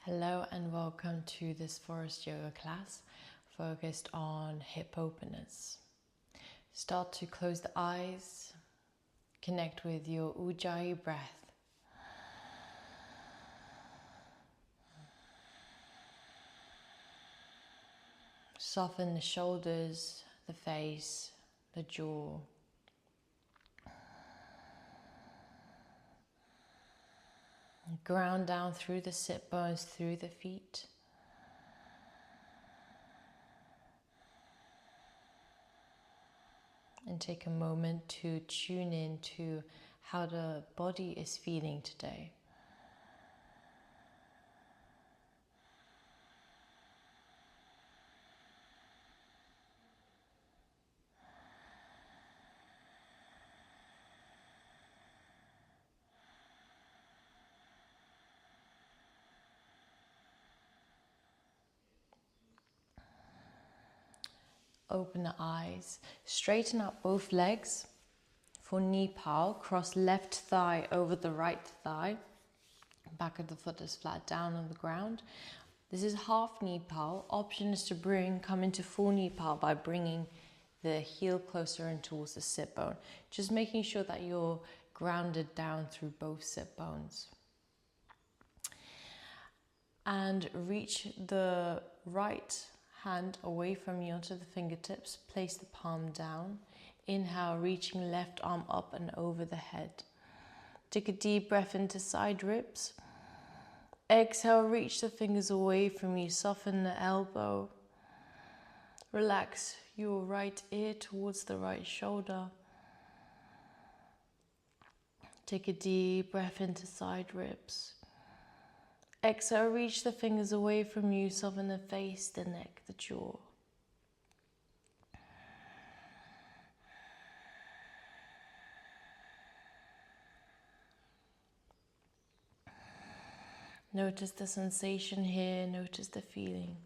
Hello and welcome to this forest yoga class focused on hip openness. Start to close the eyes, connect with your ujjayi breath. Soften the shoulders, the face, the jaw. Ground down through the sit bones, through the feet. And take a moment to tune in to how the body is feeling today. Open the eyes, straighten up both legs. For knee pal, cross left thigh over the right thigh. Back of the foot is flat down on the ground. This is half knee pal. Option is to come into full knee pal by bringing the heel closer in towards the sit bone. Just making sure that you're grounded down through both sit bones. And reach the right hand away from you onto the fingertips. Place the palm down. Inhale, reaching left arm up and over the head. Take a deep breath into side ribs. Exhale, reach the fingers away from you. Soften the elbow. Relax your right ear towards the right shoulder. Take a deep breath into side ribs. Exhale, reach the fingers away from you. Soften the face, the neck, the jaw. Notice the sensation here, notice the feeling.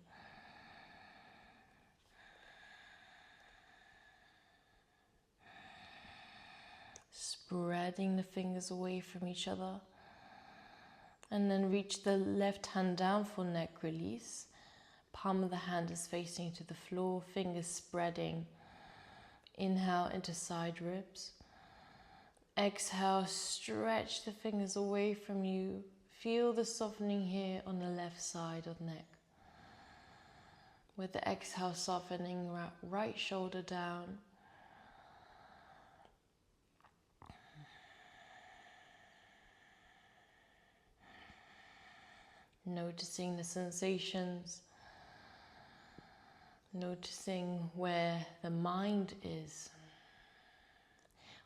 Spreading the fingers away from each other. And then reach the left hand down for neck release. Palm of the hand is facing to the floor, fingers spreading. Inhale into side ribs. Exhale, stretch the fingers away from you. Feel the softening here on the left side of the neck. With the exhale, softening right shoulder down. Noticing the sensations. Noticing where the mind is.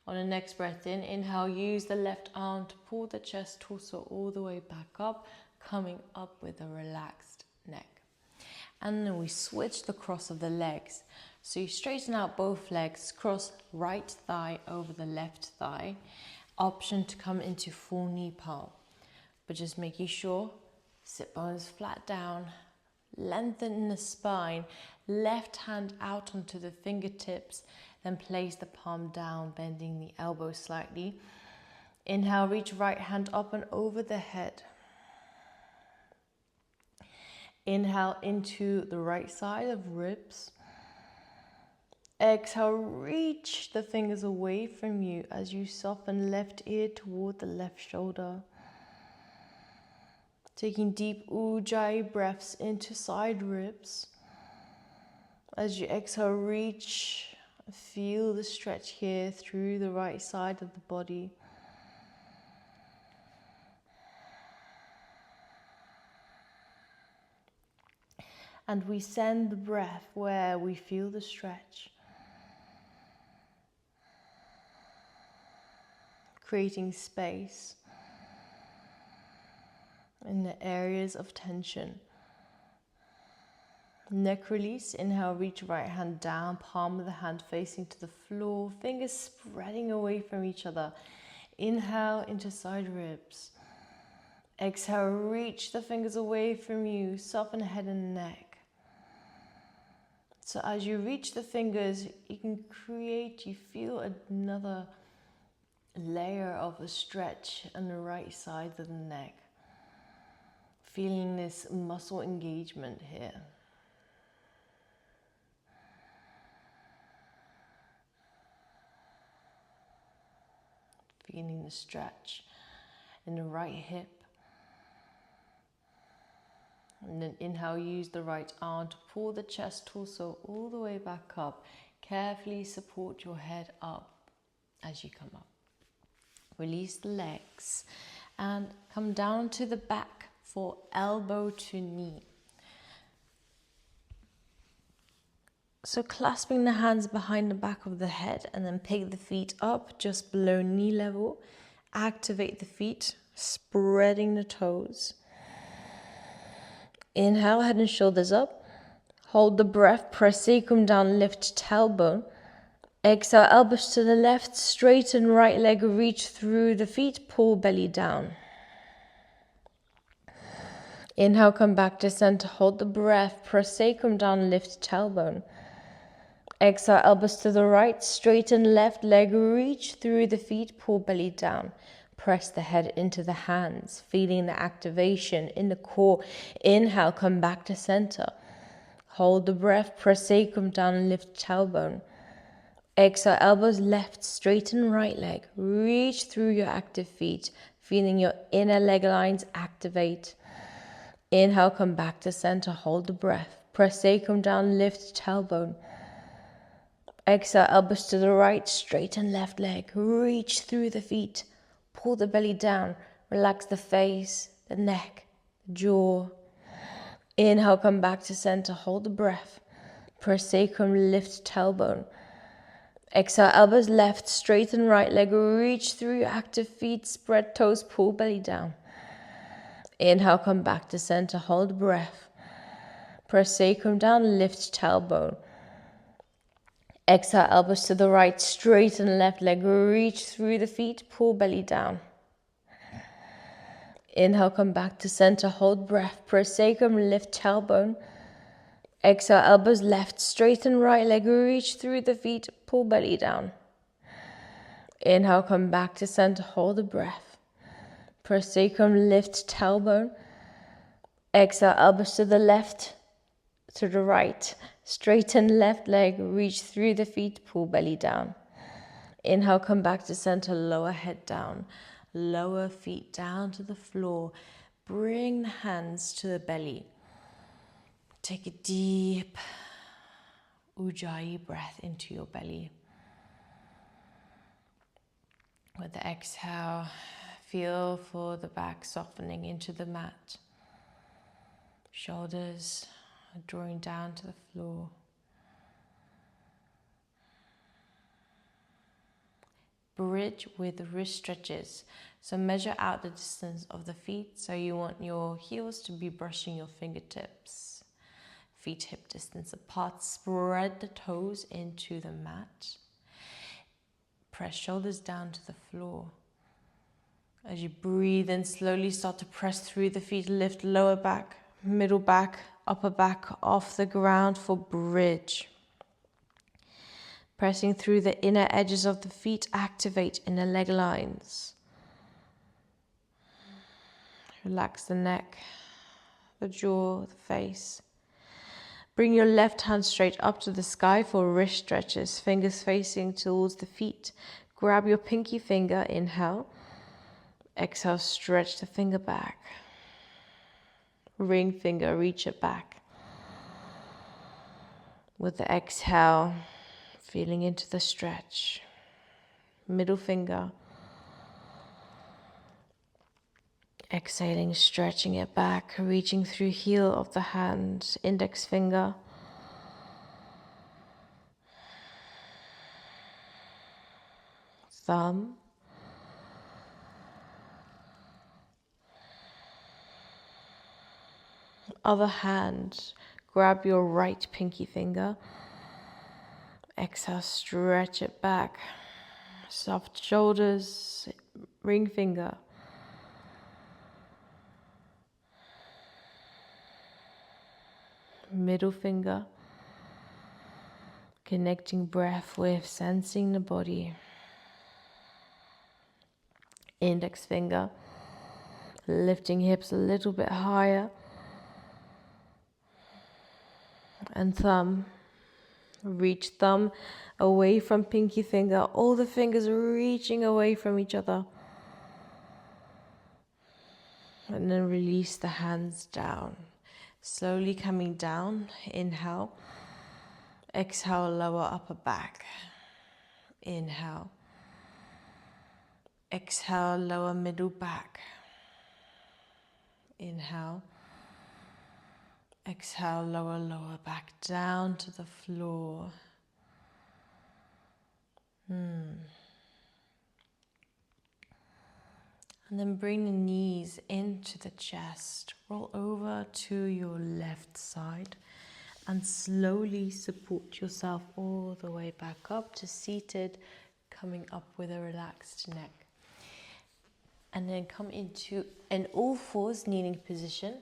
On the next breath in, inhale, use the left arm to pull the chest torso all the way back up, coming up with a relaxed neck. And then we switch the cross of the legs. So you straighten out both legs, cross right thigh over the left thigh. Option to come into full knee pal. But just making sure, sit bones flat down, lengthen the spine, left hand out onto the fingertips, then place the palm down, bending the elbow slightly. Inhale, reach right hand up and over the head. Inhale into the right side of ribs. Exhale, reach the fingers away from you as you soften left ear toward the left shoulder. Taking deep ujjayi breaths into side ribs. As you exhale, reach. Feel the stretch here through the right side of the body. And we send the breath where we feel the stretch. Creating space in the areas of tension. Neck release, inhale, reach right hand down, palm of the hand facing to the floor, fingers spreading away from each other. Inhale into side ribs. Exhale, reach the fingers away from you, soften head and neck. So as you reach the fingers, you feel another layer of a stretch on the right side of the neck. Feeling this muscle engagement here. Feeling the stretch in the right hip. And then inhale, use the right arm to pull the chest torso all the way back up. Carefully support your head up as you come up. Release the legs and come down to the back for elbow to knee. So clasping the hands behind the back of the head and then pick the feet up just below knee level. Activate the feet, spreading the toes. Inhale, head and shoulders up. Hold the breath, press sacrum down, lift tailbone. Exhale, elbows to the left, straighten right leg, reach through the feet, pull belly down. Inhale, come back to center, hold the breath, press sacrum down, lift tailbone. Exhale, elbows to the right, straighten left leg, reach through the feet, pull belly down. Press the head into the hands, feeling the activation in the core. Inhale, come back to center. Hold the breath, press sacrum down, lift tailbone. Exhale, elbows left, straighten right leg, reach through your active feet, feeling your inner leg lines activate. Inhale, come back to center, hold the breath, press sacrum down, lift tailbone. Exhale, elbows to the right, straighten left leg, reach through the feet, pull the belly down, relax the face, the neck, the jaw. Inhale, come back to center, hold the breath, press sacrum, lift tailbone. Exhale, elbows left, straighten right leg, reach through your active feet, spread toes, pull belly down. Inhale, come back to center, hold the breath, press sacrum down, lift tailbone. Exhale, elbows to the right, straighten left leg, reach through the feet, pull belly down. Inhale, come back to center, hold breath, press sacrum, lift tailbone. Exhale, elbows left, straighten right leg, reach through the feet, pull belly down. Inhale, come back to center, hold the breath. Press sacrum, lift tailbone. Exhale, elbows to the left, to the right. Straighten left leg, reach through the feet, pull belly down. Inhale, come back to center, lower head down. Lower feet down to the floor. Bring the hands to the belly. Take a deep Ujjayi breath into your belly. With the exhale, feel for the back softening into the mat. Shoulders drawing down to the floor. Bridge with wrist stretches. So measure out the distance of the feet. So you want your heels to be brushing your fingertips. Feet hip distance apart. Spread the toes into the mat. Press shoulders down to the floor. As you breathe in, slowly start to press through the feet. Lift lower back, middle back, upper back off the ground for bridge. Pressing through the inner edges of the feet, activate inner leg lines. Relax the neck, the jaw, the face. Bring your left hand straight up to the sky for wrist stretches, fingers facing towards the feet. Grab your pinky finger, inhale. Exhale, stretch the finger back. Ring finger, reach it back. With the exhale, feeling into the stretch. Middle finger. Exhaling, stretching it back, reaching through heel of the hand, index finger. Thumb. Other hand, grab your right pinky finger. Exhale, stretch it back. Soft shoulders, ring finger. Middle finger. Connecting breath with sensing the body. Index finger. Lifting hips a little bit higher. And thumb. Reach thumb away from pinky finger. All the fingers reaching away from each other. And then release the hands down. Slowly coming down. Inhale. Exhale, lower upper back. Inhale. Exhale, lower middle back. Inhale. Exhale, lower back down to the floor. And then bring the knees into the chest. Roll over to your left side and slowly support yourself all the way back up to seated, coming up with a relaxed neck. And then come into an all fours kneeling position.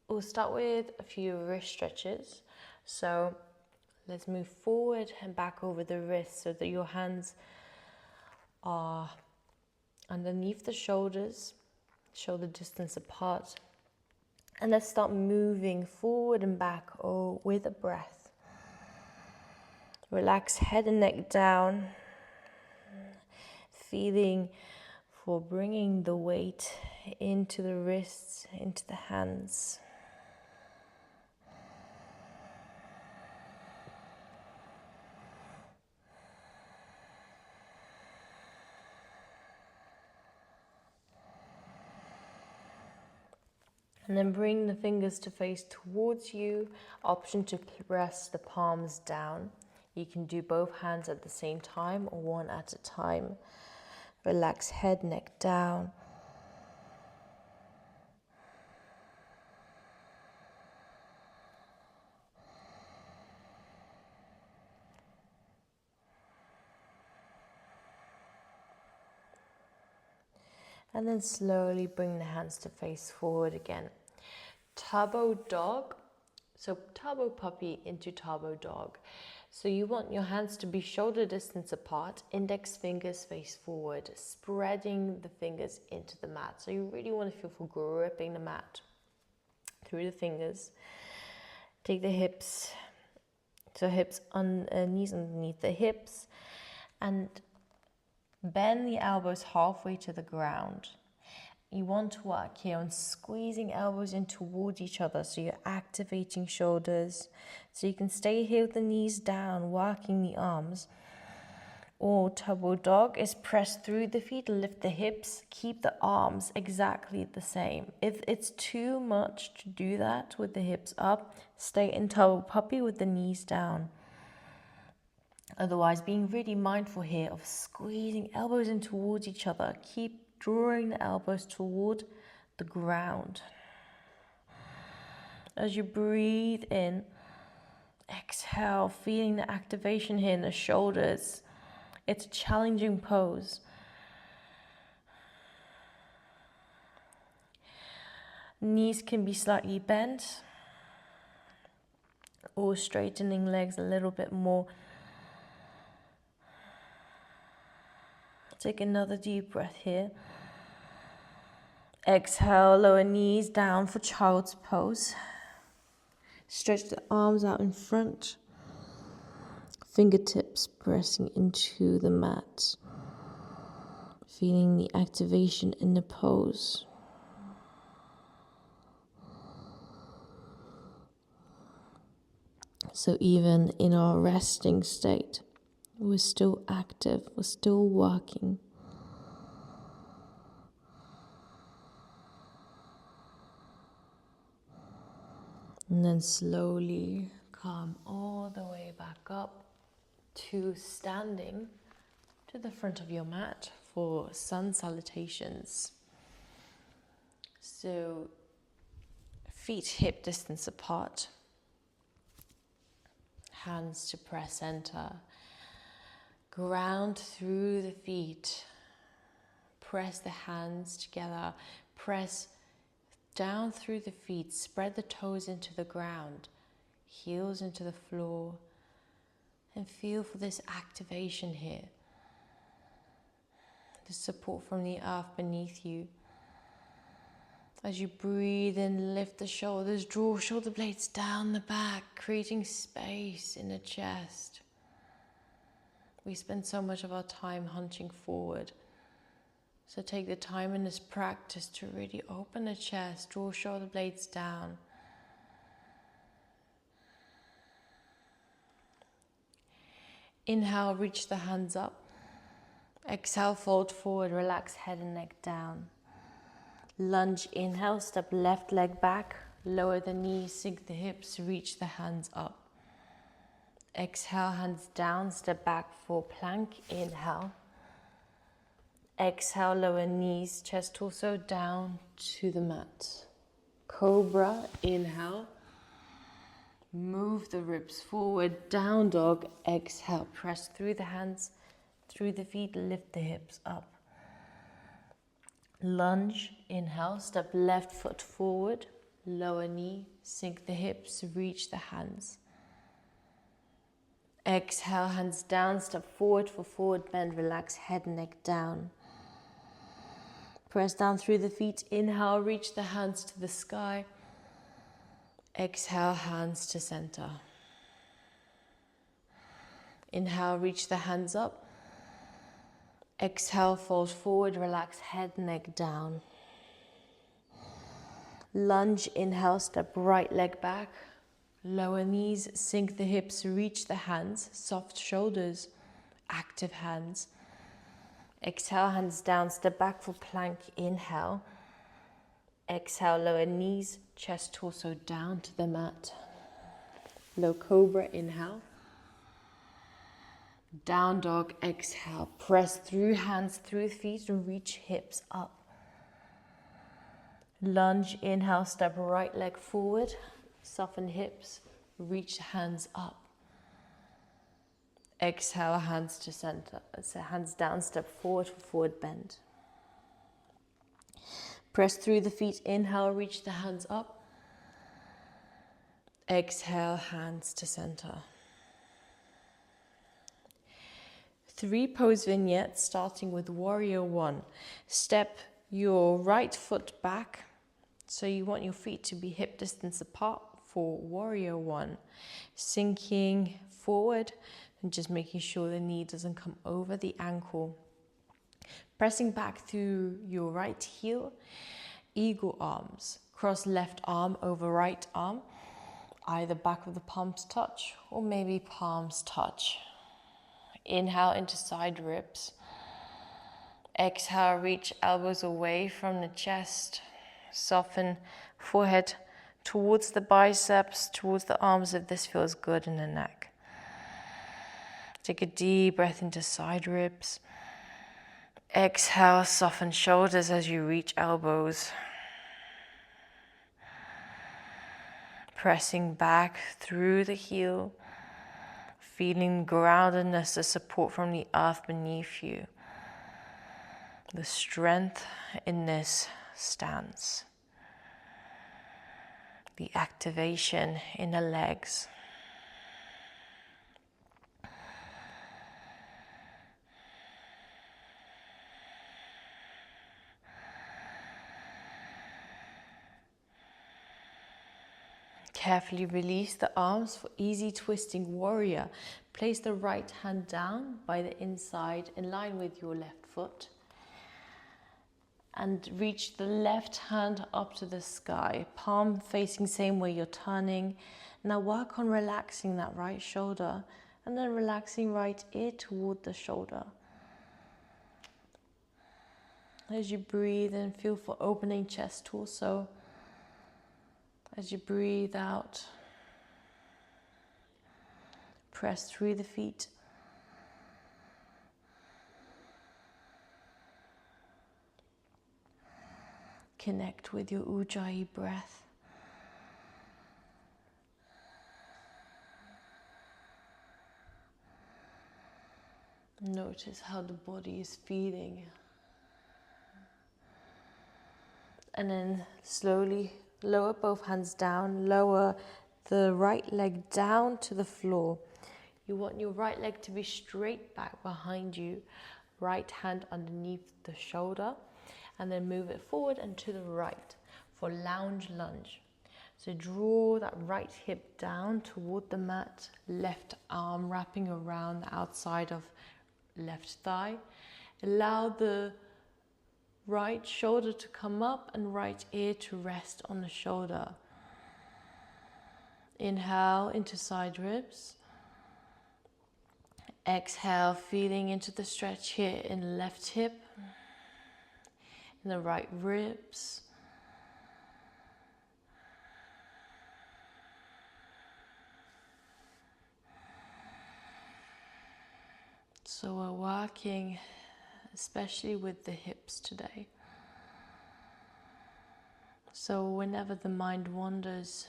We'll start with a few wrist stretches. So let's move forward and back over the wrists so that your hands are underneath the shoulders, shoulder distance apart. And let's start moving forward and back with a breath. Relax head and neck down. Feeling for bringing the weight into the wrists, into the hands. And then bring the fingers to face towards you. Option to press the palms down. You can do both hands at the same time or one at a time. Relax head, neck down. And then slowly bring the hands to face forward again. Turbo dog. So turbo puppy into turbo dog. So you want your hands to be shoulder distance apart, index fingers face forward, spreading the fingers into the mat. So you really want to feel for gripping the mat through the fingers. Take the hips, so hips on knees underneath the hips, and bend the elbows halfway to the ground. You want to work here on squeezing elbows in towards each other, so you're activating shoulders. So you can stay here with the knees down, working the arms. Or turbo dog is press through the feet, lift the hips, keep the arms exactly the same. If it's too much to do that with the hips up, stay in turbo puppy with the knees down. Otherwise, being really mindful here of squeezing elbows in towards each other. Keep drawing the elbows toward the ground. As you breathe in, exhale, feeling the activation here in the shoulders. It's a challenging pose. Knees can be slightly bent or straightening legs a little bit more. Take another deep breath here. Exhale, lower knees down for child's pose. Stretch the arms out in front. Fingertips pressing into the mat. Feeling the activation in the pose. So even in our resting state, we're still active, we're still working. And then slowly come all the way back up to standing to the front of your mat for sun salutations. So feet hip distance apart. Hands to press center. Ground through the feet. Press the hands together. Press down through the feet. Spread the toes into the ground. Heels into the floor. And feel for this activation here. the support from the earth beneath you. As you breathe in, lift the shoulders, draw shoulder blades down the back, creating space in the chest. We spend so much of our time hunching forward. So take the time in this practice to really open the chest, draw shoulder blades down. Inhale, reach the hands up. Exhale, fold forward, relax head and neck down. Lunge, inhale, step left leg back, lower the knees, sink the hips, reach the hands up. Exhale, hands down, step back for plank, inhale. Exhale, lower knees, chest, torso down to the mat. Cobra, inhale. Move the ribs forward, down dog, exhale. Press through the hands, through the feet, lift the hips up. Lunge, inhale, step left foot forward, lower knee, sink the hips, reach the hands. Exhale, hands down, step forward for forward bend, relax head and neck down. Press down through the feet, inhale, reach the hands to the sky. Exhale, hands to center. Inhale, reach the hands up. Exhale, fold forward, relax head, neck down. Lunge, inhale, step right leg back. Lower knees, sink the hips, reach the hands, soft shoulders, active hands. Exhale, hands down, step back for plank, inhale. Exhale, lower knees, chest, torso down to the mat. Low cobra, inhale. Down dog, exhale. Press through hands, through feet, and reach hips up. Lunge, inhale, step right leg forward. Soften hips, reach hands up. Exhale, hands to center. So hands down, step forward for forward bend. Press through the feet, inhale, reach the hands up. Exhale, hands to center. 3 pose vignettes starting with warrior 1. Step your right foot back. So you want your feet to be hip distance apart for warrior 1. Sinking forward and just making sure the knee doesn't come over the ankle. Pressing back through your right heel. Eagle arms. Cross left arm over right arm. Either back of the palms touch or maybe palms touch. Inhale into side ribs. Exhale, reach elbows away from the chest. Soften forehead towards the biceps, towards the arms if this feels good in the neck. Take a deep breath into side ribs. Exhale, soften shoulders as you reach elbows. Pressing back through the heel. Feeling groundedness, the support from the earth beneath you. The strength in this stance. The activation in the legs. Carefully release the arms for easy twisting warrior. Place the right hand down by the inside in line with your left foot. And reach the left hand up to the sky. Palm facing same way you're turning. Now work on relaxing that right shoulder and then relaxing right ear toward the shoulder. As you breathe in, feel for opening chest, torso. As you breathe out, press through the feet. Connect with your Ujjayi breath. Notice how the body is feeling. And then slowly lower both hands down, lower the right leg down to the floor. You want your right leg to be straight back behind you. right hand underneath the shoulder, and then move it forward and to the right for lounge lunge. So draw that right hip down toward the mat, left arm wrapping around the outside of left thigh. Allow the right shoulder to come up and right ear to rest on the shoulder. Inhale into side ribs. Exhale, feeling into the stretch here in the left hip, in the right ribs. So we're working especially with the hips today. So whenever the mind wanders,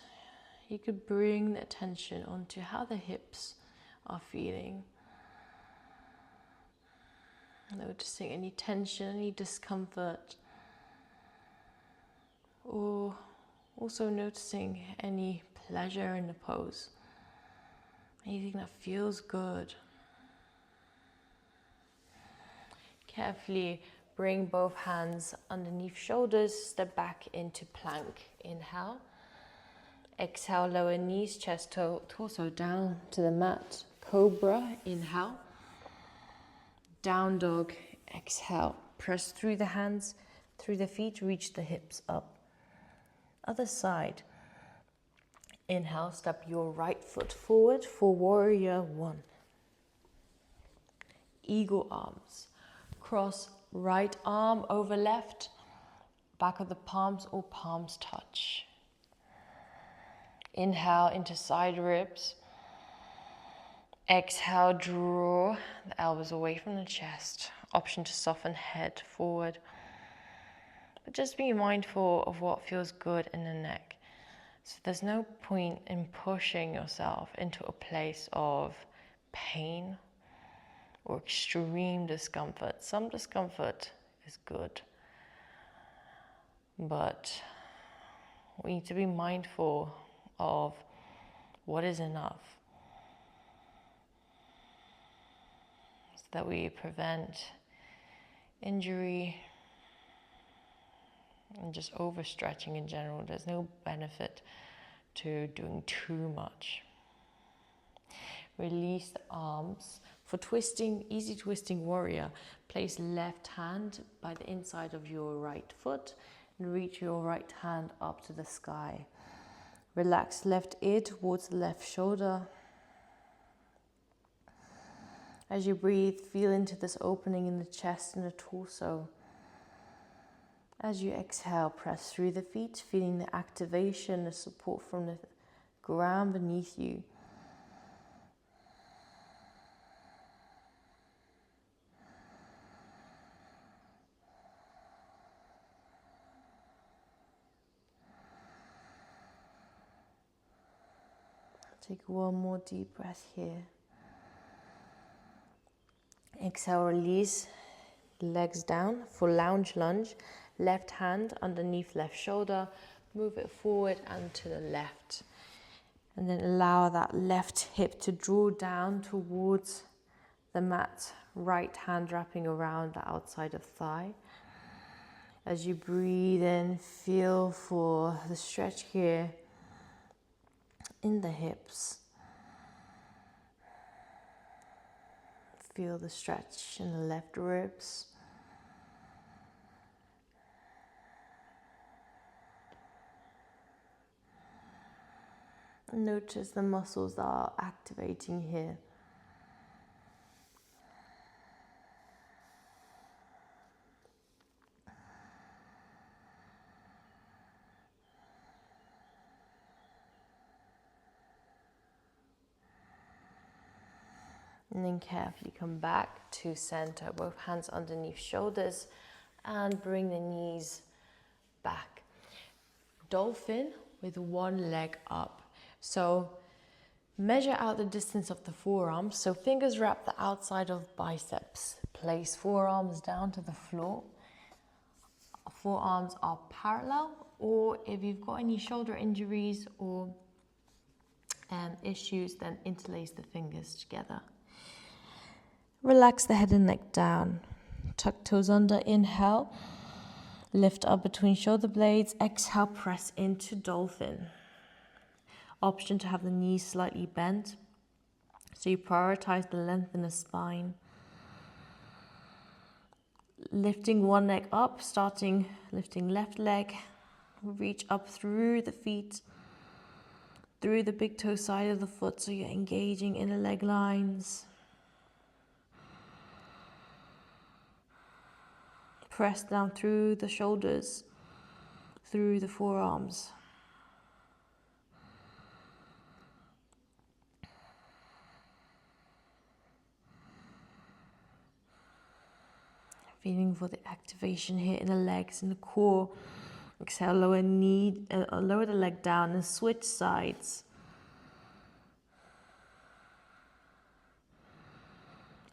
you could bring the attention onto how the hips are feeling. Noticing any tension, any discomfort, or also noticing any pleasure in the pose. Anything that feels good. Carefully bring both hands underneath shoulders, step back into plank. Inhale. Exhale, lower knees, chest, torso down to the mat. Cobra, inhale. Down dog, exhale. Press through the hands, through the feet, reach the hips up. Other side. Inhale, step your right foot forward for warrior one. Eagle arms. Cross right arm over left, back of the palms or palms touch. Inhale into side ribs. Exhale, draw the elbows away from the chest. Option to soften head forward. But just be mindful of what feels good in the neck. So there's no point in pushing yourself into a place of pain or extreme discomfort. Some discomfort is good, but we need to be mindful of what is enough so that we prevent injury and just overstretching in general. There's no benefit to doing too much. Release the arms. For twisting, easy twisting warrior, place left hand by the inside of your right foot and reach your right hand up to the sky. Relax left ear towards the left shoulder. As you breathe, feel into this opening in the chest and the torso. As you exhale, press through the feet, feeling the activation, the support from the ground beneath you. Take one more deep breath here. Exhale, release, legs down for lounge lunge. Left hand underneath left shoulder, move it forward and to the left. And then allow that left hip to draw down towards the mat. Right hand wrapping around the outside of thigh. As you breathe in, feel for the stretch here in the hips. Feel the stretch in the left ribs. Notice the muscles that are activating here. And then carefully come back to center, both hands underneath shoulders, and bring the knees back. Dolphin with one leg up. So measure out the distance of the forearms. So fingers wrap the outside of biceps. Place forearms down to the floor. Forearms are parallel, or if you've got any shoulder injuries or issues, then interlace the fingers together. Relax the head and neck down. Tuck toes under, inhale. Lift up between shoulder blades. Exhale, press into dolphin. Option to have the knees slightly bent. So you prioritize the length in the spine. Lifting one leg up, lifting left leg. Reach up through the feet, through the big toe side of the foot, so you're engaging inner leg lines. Press down through the shoulders, through the forearms. Feeling for the activation here in the legs and the core. Exhale, lower the leg down and switch sides.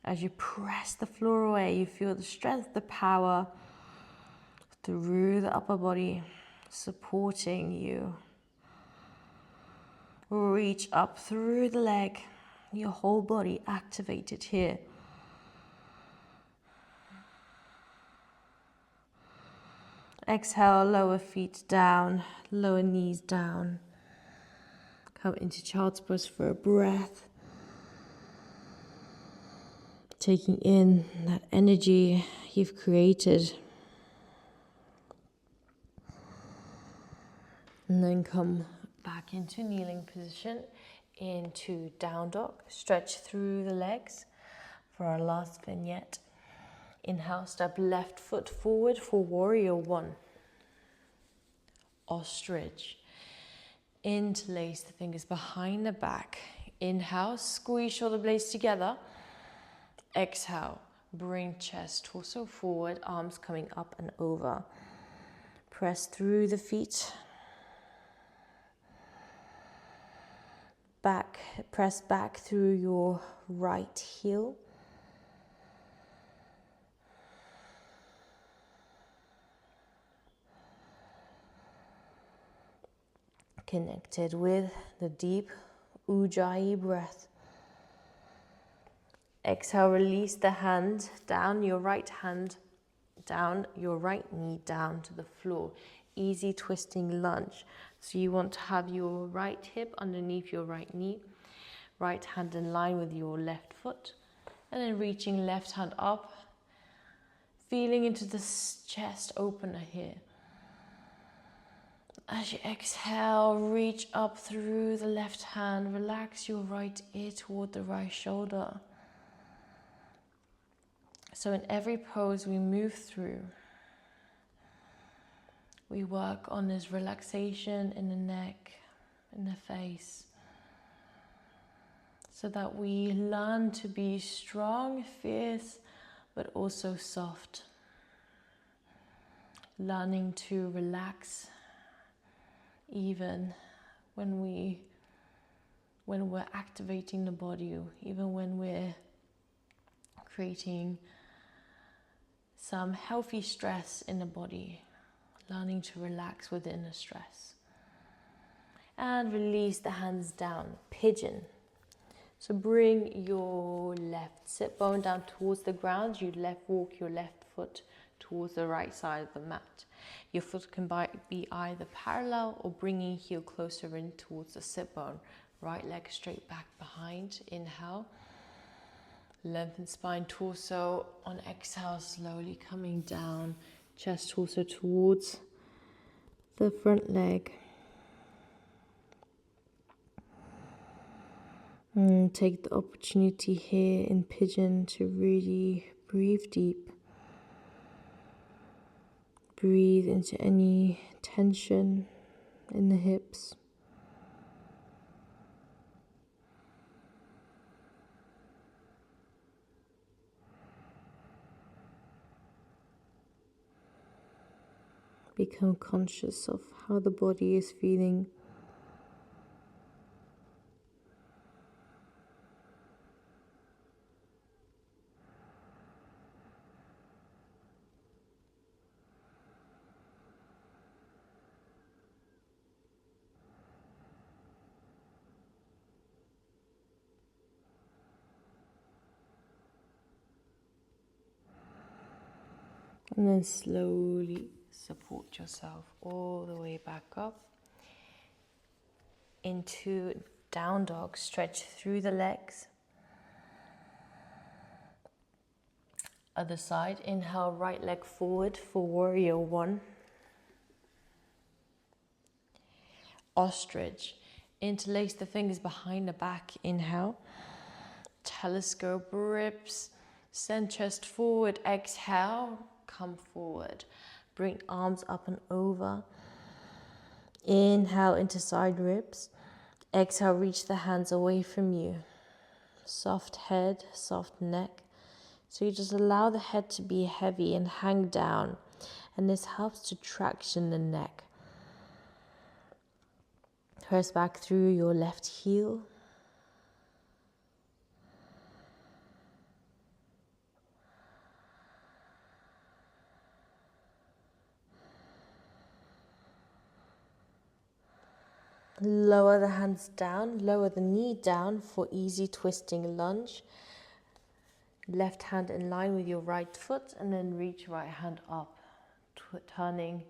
As you press the floor away, you feel the strength, the power through the upper body supporting you. Reach up through the leg, your whole body activated here. Exhale, lower feet down, lower knees down. Come into child's pose for a breath. Taking in that energy you've created. And then come back into kneeling position, into down dog. Stretch through the legs for our last vignette. Inhale, step left foot forward for warrior one. Ostrich. Interlace the fingers behind the back. Inhale, squeeze shoulder blades together. Exhale, bring chest, torso forward, arms coming up and over. Press through the feet. Back, press back through your right heel. Connected with the deep Ujjayi breath. Exhale, release the hand down, your right hand down, your right knee down to the floor. Easy twisting lunge. So you want to have your right hip underneath your right knee, right hand in line with your left foot, and then reaching left hand up, feeling into the chest opener here. As you exhale, reach up through the left hand, relax your right ear toward the right shoulder. So in every pose we move through, we work on this relaxation in the neck, in the face, so that we learn to be strong, fierce, but also soft. Learning to relax even when we're activating the body, even when we're creating some healthy stress in the body, learning to relax within the stress. And release the hands down, pigeon. So bring your left sit bone down towards the ground. You walk your left foot towards the right side of the mat. Your foot can be either parallel or bringing heel closer in towards the sit bone. Right leg straight back behind. Inhale. Lengthen spine, torso. On exhale, slowly coming down. Chest, torso towards the front leg. And take the opportunity here in pigeon to really breathe deep. Breathe into any tension in the hips. Become conscious of how the body is feeling. And then slowly support yourself all the way back up into down dog. Stretch through the legs. Other side. Inhale, right leg forward for warrior one. Ostrich. Interlace the fingers behind the back. Inhale. Telescope ribs. Send chest forward. Exhale. Come forward. Bring arms up and over. Inhale into side ribs. Exhale, reach the hands away from you. Soft head, soft neck. So you just allow the head to be heavy and hang down. And this helps to traction the neck. Press back through your left heel. Lower the hands down, lower the knee down for easy twisting lunge. Left hand in line with your right foot and then reach right hand up, turning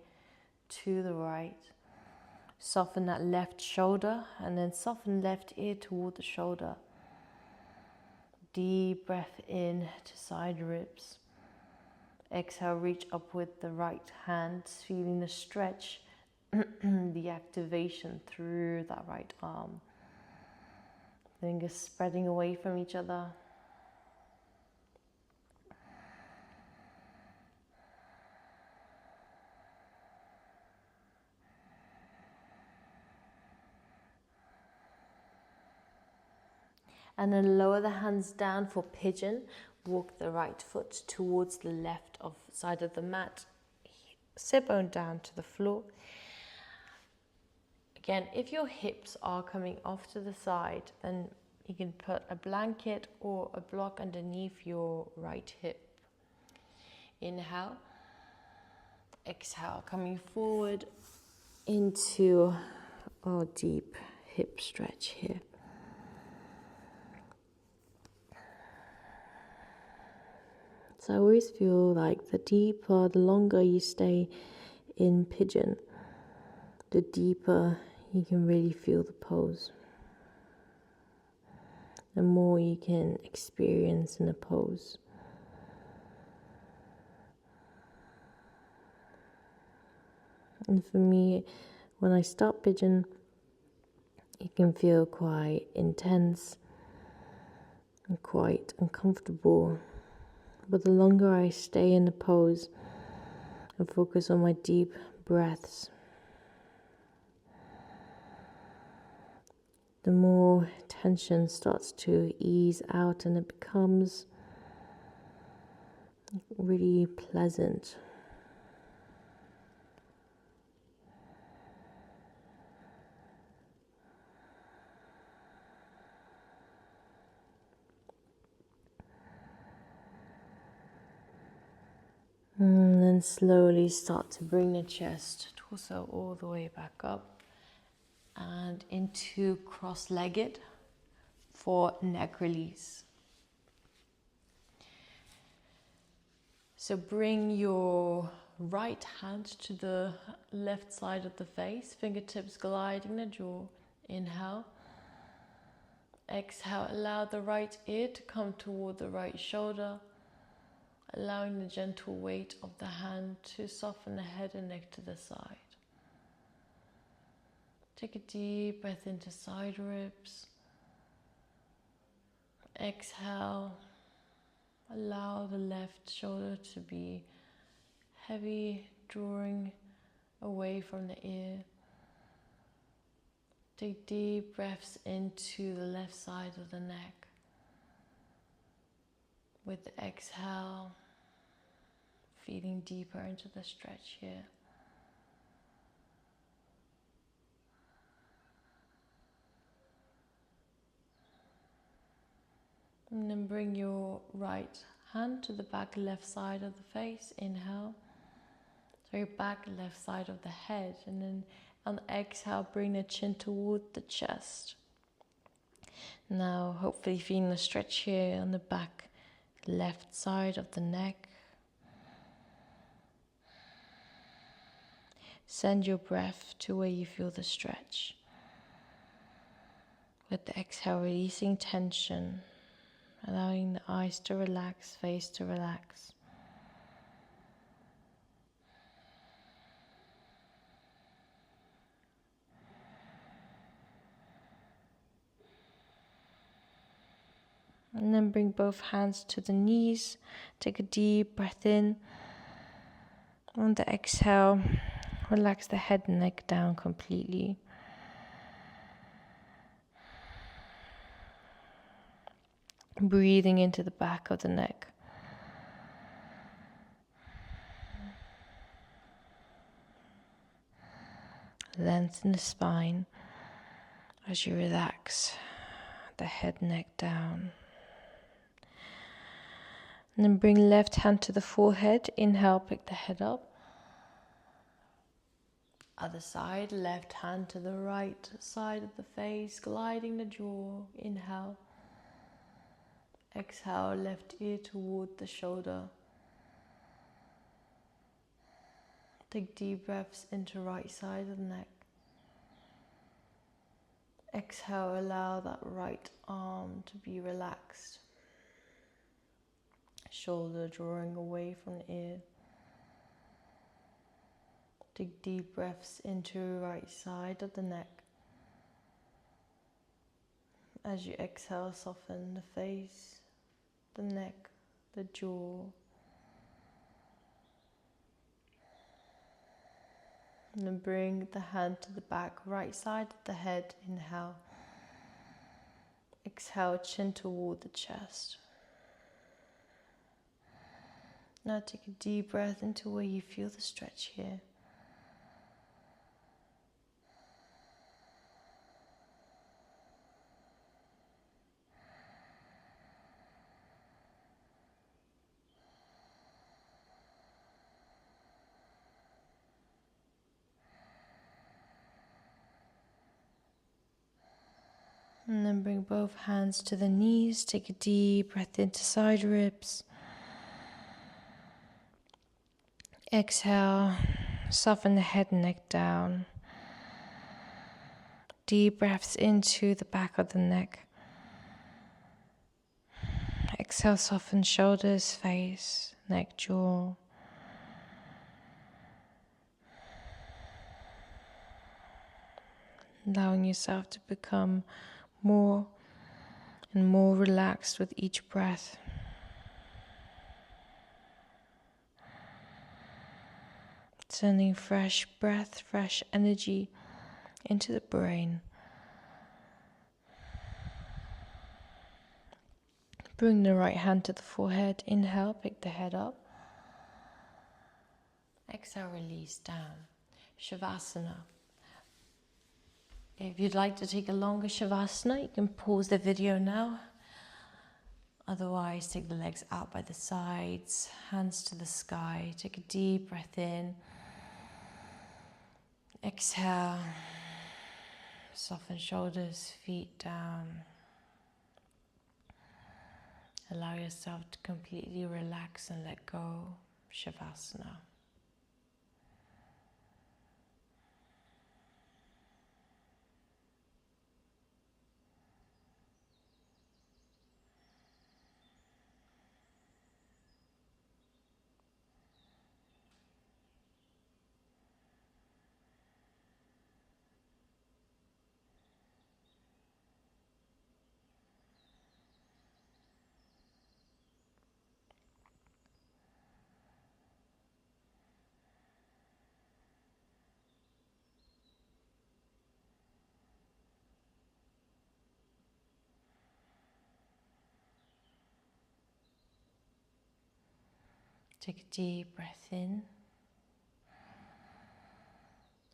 to the right. Soften that left shoulder and then soften left ear toward the shoulder. Deep breath in to side ribs. Exhale, reach up with the right hand, feeling the stretch, the activation through that right arm. Fingers spreading away from each other. And then lower the hands down for pigeon. Walk the right foot towards the left side of the mat. Sit bone down to the floor. Again, if your hips are coming off to the side, then you can put a blanket or a block underneath your right hip. Inhale. Exhale, coming forward into our deep hip stretch here. So I always feel like the longer you stay in pigeon, the deeper you can really feel the pose. The more you can experience in a pose. And for me, when I start pigeon, it can feel quite intense and quite uncomfortable. But the longer I stay in the pose and focus on my deep breaths, the more tension starts to ease out and it becomes really pleasant. And then slowly start to bring the chest, torso all the way back up and into cross-legged for neck release. So bring your right hand to the left side of the face, fingertips gliding the jaw. Inhale. Exhale, allow the right ear to come toward the right shoulder, allowing the gentle weight of the hand to soften the head and neck to the side. Take a deep breath into side ribs. Exhale, allow the left shoulder to be heavy, drawing away from the ear. Take deep breaths into the left side of the neck. With the exhale, feeling deeper into the stretch here. And then bring your right hand to the back left side of the face. Inhale. So back left side of the head. And then on the exhale, bring the chin toward the chest. Now, hopefully feeling the stretch here on the back left side of the neck. Send your breath to where you feel the stretch. With the exhale, releasing tension, allowing the eyes to relax, face to relax. And then bring both hands to the knees. Take a deep breath in. On the exhale, relax the head and neck down completely. Breathing into the back of the neck. Lengthen the spine as you relax the head, neck down. And then bring left hand to the forehead. Inhale, pick the head up. Other side, left hand to the right side of the face, gliding the jaw. Inhale. Exhale, left ear toward the shoulder. Take deep breaths into right side of the neck. Exhale, allow that right arm to be relaxed. Shoulder drawing away from the ear. Take deep breaths into right side of the neck. As you exhale, soften the face, the neck, the jaw. And then bring the hand to the back, right side of the head. Inhale. Exhale, chin toward the chest. Now take a deep breath into where you feel the stretch here. And then bring both hands to the knees. Take a deep breath into side ribs. Exhale, soften the head and neck down. Deep breaths into the back of the neck. Exhale, soften shoulders, face, neck, jaw. Allowing yourself to become more and more relaxed with each breath. Sending fresh breath, fresh energy into the brain. Bring the right hand to the forehead. Inhale, pick the head up. Exhale, release down. Savasana. If you'd like to take a longer Savasana, you can pause the video now. Otherwise, take the legs out by the sides, hands to the sky. Take a deep breath in. Exhale. Soften shoulders, feet down. Allow yourself to completely relax and let go. Savasana. Take a deep breath in.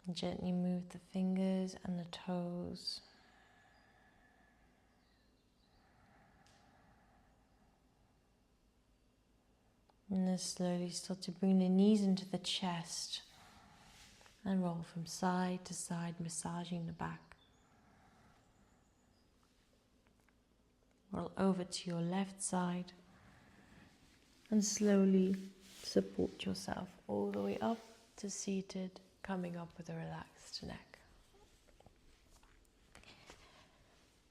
And gently move the fingers and the toes. And then slowly start to bring the knees into the chest and roll from side to side, massaging the back. Roll over to your left side and slowly support yourself all the way up to seated coming up with a relaxed neck.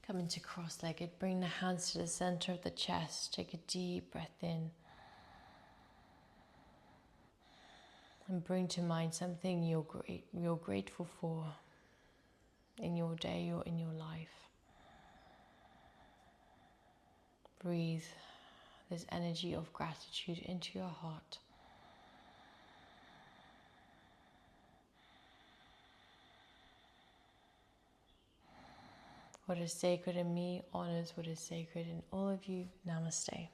Come into cross-legged, bring the hands to the center of the chest, take a deep breath in. And bring to mind something you're grateful for in your day or in your life. Breathe this energy of gratitude into your heart. What is sacred in me honors what is sacred in all of you. Namaste.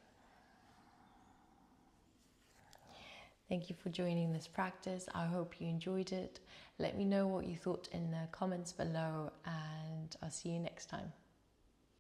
Thank you for joining this practice. I hope you enjoyed it. Let me know what you thought in the comments below, and I'll see you next time.